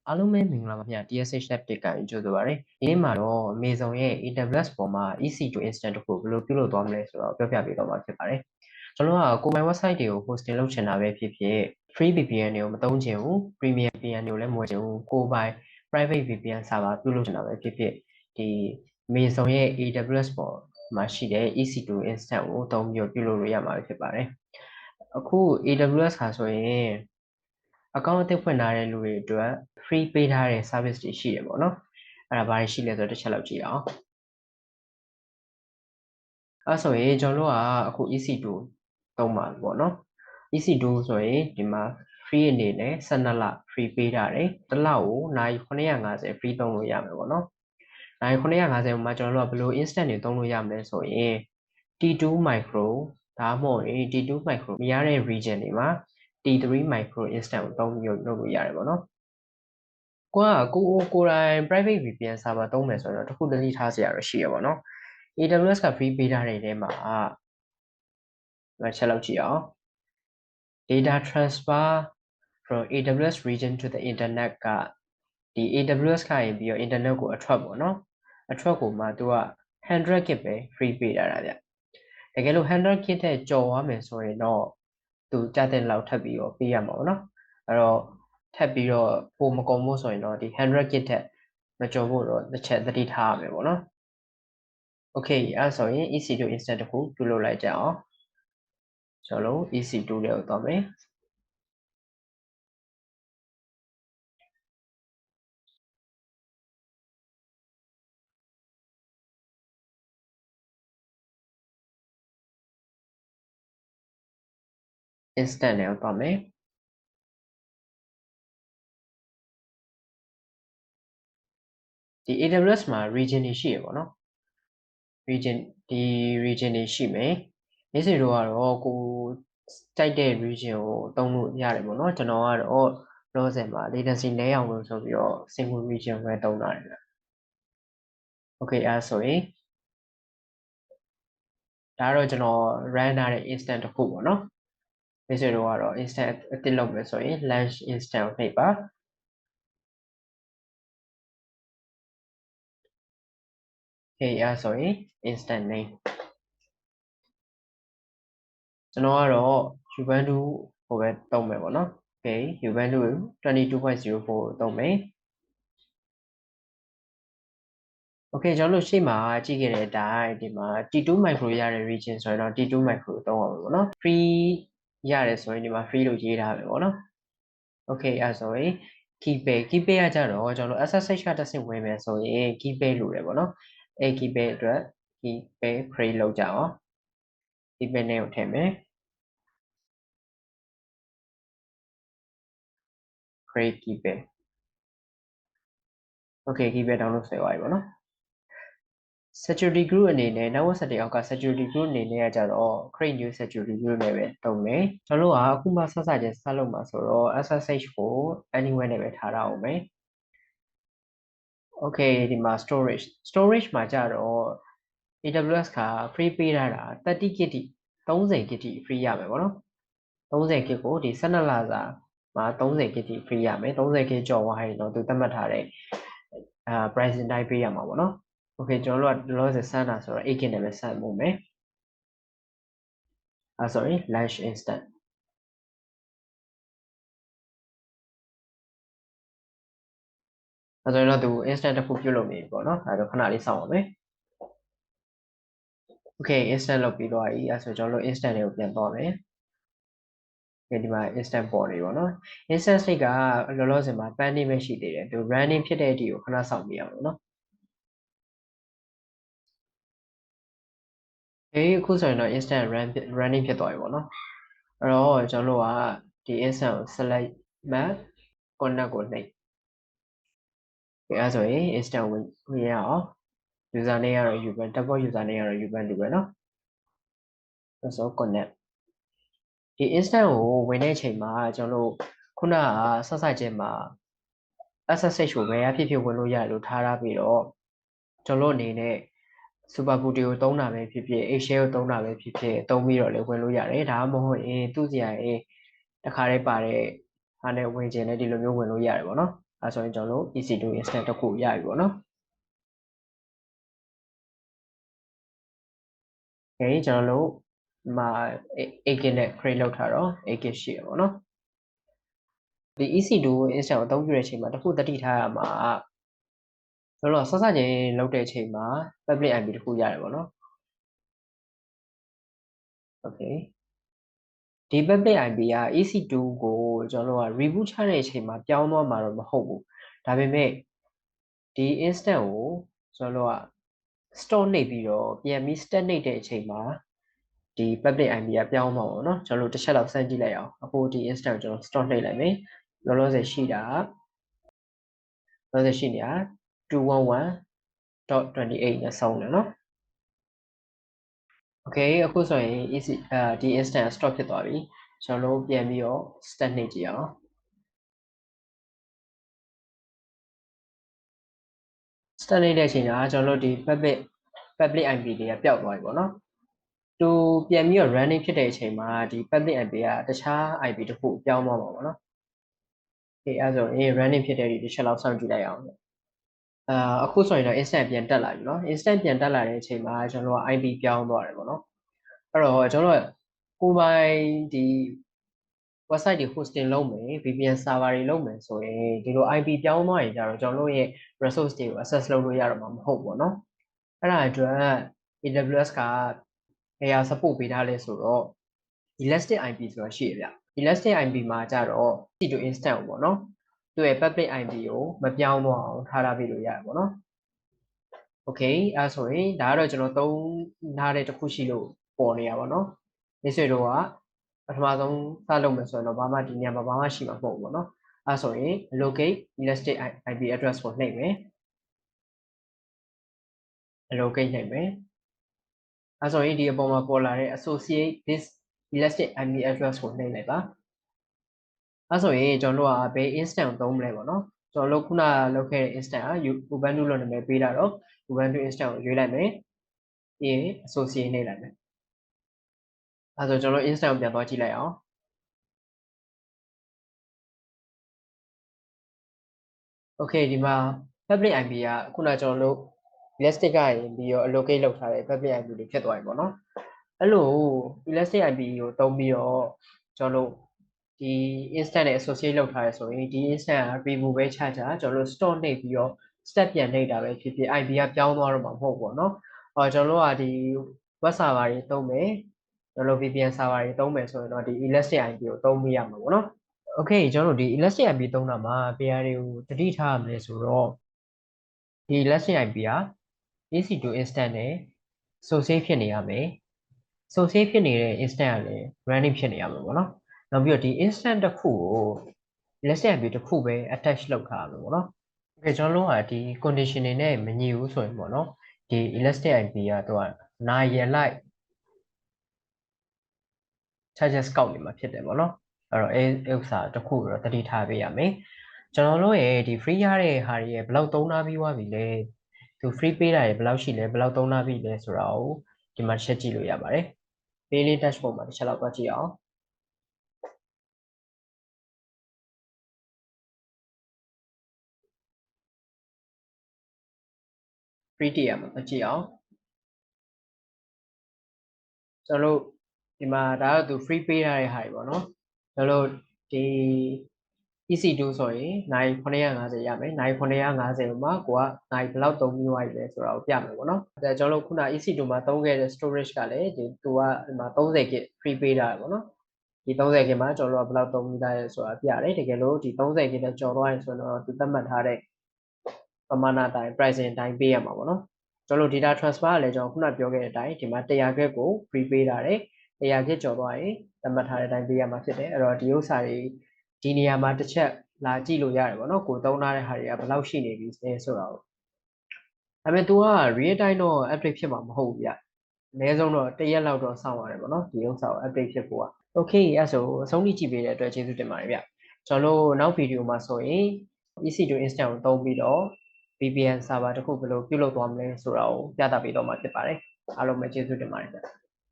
အားလုံးပဲမင်္ဂလာပါဗျာ TSH Lab တက်ကန်ကြိုဆိုပါရစေဒီနေ့မှာတော့ Amazon ရဲ့ AWS ပေါ်မှာ EC2 instance တစ်ခုဘယ်လိုပြုလုပ်သွားမလဲဆိုတော့ပြောပြပေးတော့မှာဖြစ်ပါတယ်ကျွန်တော်ကကိုယ်ပိုင် website တွေကို hosting လုပ်ချင်တာပဲဖြစ်ဖြစ် free VPN တွေကိုမသုံးချင်ဘူး premium VPN တွေကိုလည်းမဝယ်ချင်ဘူးကိုယ်ပိုင် private VPN server ပြုလုပ်ချင်တာပဲဖြစ်ဖြစ်ဒီ Amazon ရဲ့ AWS ပေါ်မှာရှိတဲ့ EC2 instance ကိုသုံးပြီးပြုလုပ်လို့ရမှာဖြစ်ပါတယ်အခု AWS ဟာဆိုရင် account အသစ်ဖွင့်ထားတဲ့လူတွေအတွက် free ပေးထားတဲ့ service တွေရှိတယ်ပေါ့နော်အဲ့ဒါဘာတွေရှိလဲဆိုတော့တစ်ချက်လောက်ကြည့်အောင်အဲ့ဆိုရင်ကျွန်တော်တို့ကအခု EC2 သုံးပါပေါ့နော် EC2 ဆိုရင်ဒီမှာ free အနေနဲ့12လ free ပေးထားတယ်တစ်လကိုနိုင်950 free သုံးလို့ရမယ်ပေါ့နော်နိုင်950မှာကျွန်တော်တို့ကဘယ်လို instant တွေသုံးလို့ရမလဲဆိုရင် T2 micro ဒါမှမဟုတ်ရင် T2 micro မရတဲ့ region တွေမှာ T3 micro instant ကိုသုံးပြီးလုပ်လို့ရတယ်ပေါ့နော်ကိုယ်တိုင် private VPN server သုံးမယ်ဆိုတော့တခုတတိထားစရာတော့ရှိရပါတော့ AWS က free ပေးထားတဲ့ထဲမှာချက်လောက်ကြည့်အောင် data transfer from AWS region to the internet ကဒီ AWS ကရင်ပြီးတော့ internet ကိုအထွက်ပေါ့နော်အထွက်ကိုမှသူက 100GB ပဲ free ပေးထားတာဗျတကယ်လို့ 100GB တဲ့ကျော်သွားမယ်ဆိုရင်တော့သူကြတဲ့လောက်ထပ်ပြီးတော့ပေးရမှာပေါ့နော်အဲ့တော့ထပ်ပြီးတော့ပိုမကုန်ဘူးဆိုရင်တော့ဒီ 100GB တဲ့မကျော်ဖို့တော့တစ်ချက်သတိထားရမယ်ပေါ့နော် Okay အဲ့ဆိုရင် EC2 instant တစ်ခုပြုလုပ်လိုက်ကြအောင်ကျွန်တော် EC2 တွေကိုသွားမယ်instant တွေကိုသွားမယ်ဒီ AWS မှာ region တွေရှိရပေါ့နော် region ဒီ region တွေရှိမယ်နေ့စဉ်တော့ကတော့ကိုကြိုက်တဲ့ region ကိုသုံးလို့ရတယ်ပေါ့နော်ကျွန်တော်ကတော့လောဆယ်မှာ latency နည်းအောင်လို့ဆိုပြီးတော့ single region ပဲသုံးတာတယ် Okay အဲ့ဆိုရင်ဒါကတော့ကျွန်တော် run ထားတဲ့ instant တစ်ခုပေါ့နော်နေ့စဉ်တော့ကတော့ instant အသစ်လုပ်မယ်ဆိုရင် launch instant ကိုနှိပ်ပါOkay အဲ့ဆိုရင် instant name ကျွန်တော်ကတော့ Ubuntu ကိုပဲသုံးမယ်ပေါ့နော် Okay Ubuntu 22.04 သုံးမယ် Okay ကျွန်တော်တို့ရှေ့မှာကြည့်ခဲ့တဲ့အတိုင်းဒီမှာ T2 micro ရတဲ့ region ဆိုရင်တော့ T2 micro သုံးအောင်ပေါ့နော် free ရတယ်ဆိုရင်ဒီမှာ free လို့ရေးထားမယ်ပေါ့နော် Okay အဲ့ဆိုရင် keypad ကကြတော့ကျွန်တော်တို့ SSH ကတစ်ဆင့်ဝင်မယ်ဆိုရင် keypad လိုတယ်ပေါ့နော်အဲ keypad အတွက် keypad create လုပ်ကြအောင် keypad နဲ့ကိုထည့်မယ် create keypad Okay keypad download ဆွဲသွားပြီပေါ့နော် security group အနေနဲ့ network setting အောက်က security group အနေနဲ့ကကြတော့ create new security group နဲ့ပဲတုံးမယ်ကျွန်တော်တို့ကအခုမှဆက်ချင်းစလုပ်မှာဆိုတော့ SSH ကို anywhere နဲ့ပဲထားရအောင်မယ် Okay ဒီမှာ storage မှာကြတော့ AWS က free ပေးထားတာ 30GB 30GB free ရမယ်ပေါ့နော် 30GB ကိုဒီ12လစာမှာ 30GB free ရမယ် 30GB ကျော်သွားရင်တော့သူသတ်မှတ်ထားတဲ့pricing တိုင်းပေးရမှာပေါ့နော် Okay ကျွန်တော်တို့ကလောဆယ်စမ်းတာဆိုတော့ 8GB နဲ့ပဲစမ်းဖို့မယ်sorry launch instant ဆိုတော့သူ instant တစ်ခုပြုတ်လုပ်နေပြီပေါ့နော်ဒါတော့ခဏလေးစောင့်ပါမယ် Okay instant လုပ်ပြီးသွားပြီအဲဆိုကျွန်တော်တို့ instant တွေကိုပြန်သွားမယ်ဒီမှာ instant ပေါ်နေပေါ့နော် instant state ကလောလောဆယ်မှာ pending ပဲရှိသေးတယ်သူ running ဖြစ်တဲ့အထိကိုခဏစောင့်ပြရအောင်နော်အခုဆိုရင်တော့ instant running ဖြစ်သွားပြီပေါ့နော်အဲ့တော့ကျွန်တော်တို့ကဒီ instant ကို select map connect ကိုနှိပ်အဲဆိုရင် instant ဝင်ရအောင် user name ကတော့ Ubuntu default user name ကတော့ Ubuntu ပဲเนาะအဲ့ဆို connect ဒီ instant ကိုဝင်တဲ့အချိန်မှာကျွန်တော်တို့ခုနကဆက်ဆက်ချင်းမှာ SSH ကိုဘယ်အဖြစ်ဖြစ်ဝင်လို့ရတယ်လို့ထားပြီးတော့ကျွန်တော်အနေနဲ့ super boot ကိုသုံးတာပဲဖြစ်ဖြစ် Excel ကိုသုံးတာပဲဖြစ်ဖြစ်သုံးပြီးတော့လည်းဝင်လို့ရတယ်ဒါမှမဟုတ်ရင်သူ့စရာတခါတည်းပါတဲ့ဟာနဲ့ဝင်ခြင်းနဲ့ဒီလိုမျိုးဝင်လို့ရတယ်ပေါ့နော် အဲဆိုရင်ကျွန်တော်တို့ EC2 instance တစ်ခုရပြီပေါ့နော်Okay ကျွန်တော်တို့ဒီမှာ AK နဲ့ create လုပ်ထားတော့ AK ရှိရပေါ့နော်ဒီ EC2 instance ကိုအသုံးပြုတဲ့အချိန်မှာတစ်ခုသတိထားရမှာကျွန်တော်ဆော့ချင်းလုပ်တဲ့အချိန်မှာ public IP တစ်ခုရတယ်ပေါ့နော် Okay ဒီ public IP က EC2 ကိုကျွန်တော်တို့က reboot ချတဲ့အချိန်မှာပြောင်းသွားမှာတော့မဟုတ်ဘူးဒါပေမဲ့ဒီ instance ကိုကျွန်တော်တို့က store နှိပ်ပြီးတော့ပြန်ပြီး stat နှိပ်တဲ့အချိန်မှာဒီ public IP ကပြောင်းသွားပါတော့เนาะကျွန်တော်တို့တစ်ချက်လောက်စမ်းကြည့်လိုက်အောင်အခုဒီ instance ကိုကျွန်တော် store နှိပ်လိုက်မယ်လောလောဆယ်ရှိနေတာ211.28 နဲ့ဆုံးတယ်เนาะ Okay အခုဆိုရင် ဒီ instance stop ဖြစ်သွားပြီကျွန်တော်တို့ပြန်ပြီးတော့ stat နှိပ်ကြည့်အောင် stat နှိပ်တဲ့အချိန်ကကျွန်တော်တို့ဒီ public IP တွေကပျောက်သွားပြီပေါ့เนาะသူပြန်ပြီးတော့ running ဖြစ်တဲ့အချိန်မှာဒီ public IP ကတခြား IP တစ်ခုပြောင်းသွားမှာပေါ့เนาะ Okay အဲဆိုရင် running ဖြစ်တဲ့ဒီတစ်ချက်လောက်စောင့်ကြည့်လိုက်အောင်အခုဆိုရင်တော့ instant ပြန်တက်လာပြီเนาะ instant ပြန်တက်လာတဲ့အချိန်မှာကျွန်တော်တို့ IP ပြောင်းသွားတယ်ပေါ့เนาะအဲ့တော့ကျွန်တော်တို့ကိုယ်ပိုင်ဒီ website တွေ hosting လုပ်မယ် VPN server တွေလုပ်မယ်ဆိုရင်ဒီလို IP ပြောင်းသွားရင်ကြတော့ကျွန်တော်တို့ရဲ့ resource တွေကို access လုပ်လို့ရတော့မှာမဟုတ်ဘူးเนาะအဲ့ဒါအတွက် AWS ကဘယ်ဟာ support ပေးထားလဲဆိုတော့ elastic IP ဆိုတာရှိရဗျ elastic IP မှာကြတော့ EC2 instance ပေါ့เนาะသူ့ရဲ့ public IP ကိုမပြောင်းသွားအောင်ထားပေးလို့ရတယ်ပေါ့เนาะ Okay အဲဆိုရင်ဒါကတော့ကျွန်တော်သုံးထားတဲ့တစ်ခုရှိလို့ပေါ်နေရပါတော့မိတ်ဆွေတို့ကပထမဆုံးစလုပ်မယ်ဆိုရင်တော့ဘာမှဒီနေရာမှာဘာမှရှိမှာမဟုတ်ဘူးပေါ့နော်အဲဆိုရင် locate elastic IP address ကိုနှိပ်မယ် locate နှိပ်မယ်အဲဆိုရင်ဒီအပေါ်မှာပေါ်လာတဲ့ associate this elastic IP address ကိုနှိပ်လိုက်ပါအဲဆိုရင်ကျွန်တော်တို့ကဘယ် instance ကိုသုံးမလဲပေါ့နော်ကျွန်တော်တို့ခုနလုပ်ခဲ့တဲ့ instance က Ubuntu လို့နာမည်ပေးတာတော့ Ubuntu instance ကိုရွေးလိုက်မယ်ပြီးရင် associate နှိပ်လိုက်မယ်အဲဆိုကျွန်တော် instance ကိုပြန်သွားကြည့်လိုက်အောင် Okay ဒီမှာ public IP ကခုနကျွန်တော်တို့ elastic ကနေပြီးတော့ allocate လုပ်ထားတဲ့ public IP တွေဖြစ်သွားပြီပေါ့နော်အဲ့လို elastic IP ကိုသုံးပြီးတော့ကျွန်တော်တို့ဒီ instance နဲ့ associate လုပ်ထားရဆိုရင်ဒီ instance က remove ပဲချကျွန်တော်တို့ store နှိပ်ပြီးတော့ step ပြန်နှိပ်တာပဲဖြစ်ဖြစ် IP ကပြောင်းသွားတော့မှာမဟုတ်ဘူးပေါ့နော်ကျွန်တော်တို့ကဒီ web server တွေသုံးမယ်ကျွန်တော်တို့ VPN server တွေသုံးမယ်ဆိုရင်တော့ဒီ elastic IP ကိုသုံးမိရမှာပေါ့နော်Okay ကျွန်တော်တို့ဒီ elastic IP သုံးတာမှာဘယ်ဟာတွေကိုတတိထားရမလဲဆိုတော့ဒီ elastic IP က EC2 instance နဲ့ associate ဖြစ်နေရမယ် associate ဖြစ်နေတဲ့ instance ကလည်း running ဖြစ်နေရမှာပေါ့နော်နောက်ပြီးတော့ဒီ instance တစ်ခုကို elastic IP တစ်ခုပဲ attach လုပ်ထားရမှာပေါ့နော် Okay ကျွန်တော်တို့ကဒီ condition တွေနဲ့မညီဘူးဆိုရင်ပေါ့နော်ဒီ elastic IP ကသူကနာရီလိုက် charges ကောက်နေမှာဖြစ်တယ်ပေါ့နော်အဲ့တော့ဥစ္စာတစ်ခုတော့တတိထားပေးရမယ်ကျွန်တော်တို့ရဲ့ဒီ free ရတဲ့ဟာတွေရဲ့ဘယ်လောက်သုံးထားပြီးသွားပြီလဲသူ free ပေးတာတွေဘယ်လောက်ရှိလဲဘယ်လောက်သုံးထားပြီးလဲဆိုတာကိုဒီမှာတစ်ချက်ကြည့်လို့ရပါတယ် daily dashboard မှာတစ်ချက်လောက်သွားကြည့်အောင် free tier မှာသွားကြည့်အောင်ကျွန်တော်တို့ဒီမှာဒါကသူ free ပေးထားတဲ့ဟာတွေပေါ့နော်ကျွန်တော်တို့ဒီ EC2 ဆိုရင်နိုင်950ရမယ်နိုင်950မှာကိုကနိုင်ဘယ်လောက်သုံးပြီးသွားပြီလဲဆိုတာကိုပြမယ်ပေါ့နော်ဒါကျွန်တော်တို့ခုန EC2 မှာသုံးခဲ့တဲ့ storage ကလည်းဒီသူကဒီမှာ 30GB free ပေးထားတယ်ပေါ့နော်ဒီ 30GB မှာကျွန်တော်တို့ကဘယ်လောက်သုံးပြီးသားလဲဆိုတာပြတယ်တကယ်လို့ဒီ 30GB နဲ့ကျော်သွားရင်ဆိုတော့သူသတ်မှတ်ထားတဲ့ပမာဏတိုင်း pricing တိုင်းပေးရမှာပေါ့နော်ကျွန်တော်တို့ data transfer ကလည်းကျွန်တော်ခုနပြောခဲ့တဲ့အတိုင်းဒီမှာ 100GB ကို free ပေးထားတယ် 100GB ကျော်သွားရင်သတ်မှတ်ထားတဲ့အတိုင်းပေးရမှာဖြစ်တယ်အဲ့တော့ဒီဥစ္စာတွေဒီနေရာမှာတစ်ချက်လာကြည့်လို့ရတယ်ပေါ့နော်ကိုသုံးထားတဲ့ဟာတွေကဘယ်လောက်ရှိနေပြီလဲဆိုတာကိုဒါပေမဲ့ तू က real time တော့ update ဖြစ်မှာမဟုတ်ဘူးဗျအနည်းဆုံးတော့1ရက်လောက်တော့စောင့်ရတယ်ပေါ့နော်ဒီဥစ္စာကို update ဖြစ်ဖို့อ่ะ okay အဲ့ဆိုအဆုံးထိကြည့်ပေးတဲ့အတွက်ကျေးဇူးတင်ပါတယ်ဗျကျွန်တော်တို့နောက်ဗီဒီယိုမှာဆိုရင် EC2 instance ကိုသုံးပြီးတော့ VPN server တစ်ခုဘယ်လိုပြုလုပ်သွားမလဲဆိုတာကိုပြသပေးတော့မှာဖြစ်ပါတယ်အားလုံးပဲကျေးဇူးတင်ပါတယ်ဗျ